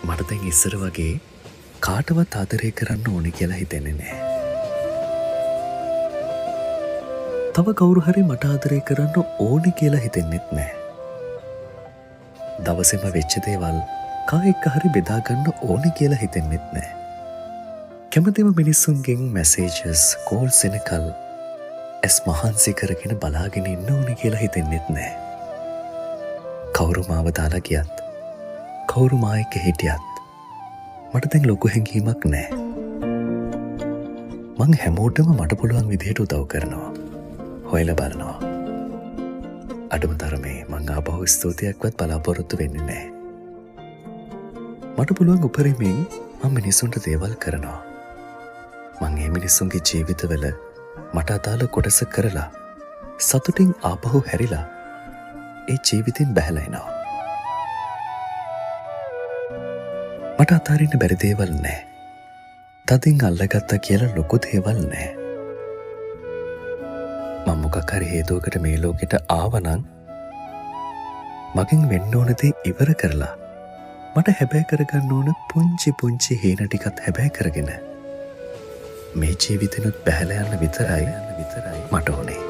මට දැන් ඉස්සර වගේ කාටවත් ආදරය කරන්න ඕනේ කියලා හිතෙන්නේ නැහැ. තව කවුරු හරි මට ආදරය කරන්න ඕනේ කියලා හිතෙන්නෙත් නැහැ. දවසේම වෙච්ච දේවල් කා එක්ක හරි බෙදා ගන්න ඕනේ කියලා හිතෙන්නෙත් නැහැ. කැමතිම මිනිස්සුන්ගෙන් මැසේජස් කෝල්ස් එනකල් ඇස් මහන්සි කරගෙන බලාගෙන ඉන්න ඕනේ කියලා හිතෙන්නෙත් නැහැ. කවුරු මාව දාලා ගියත් කවුරු මා එක්ක හිටියත් මට දැන් ලොකු හැඟීමක් නැහැ. මං හැමෝටම මට පුළුවන් විදිහට උදව් කරනවා. හොයලා බලනවා. අඩුම තරමේ මං ආපහු ස්තුතියක්වත් බලාපොරොත්තු වෙන්නේ නැහැ. මට පුළුවන් උපරිමයෙන් මම මිනිසුන්ට දේවල් කරනවා. මං ඒ මිනිස්සුන්ගේ ජීවිතවල මට අදාළ කොටස කරලා සතුටින් ආපහු හැරිලා ඒ ජීවිතෙන් බැහැලා එනවා. මට අතාරින්න බැරි දේවල් නැහැ. තදින් අල්ලගත්තා කියලා ලොකු දේවල් නැහැ. මම මොකක් හරි හේතුවකට මේ ලෝකෙට ආවනම් මගෙන් වෙන්න ඕන දේ ඉවර කරලා මට හැබෑ කරගන්න ඕන පුංචි පුංචි හේන ටිකත් හැබෑ කරගෙන මේ ජීවිතෙනුත් බැහැලා යන්න විතරයි මට ඕනේ.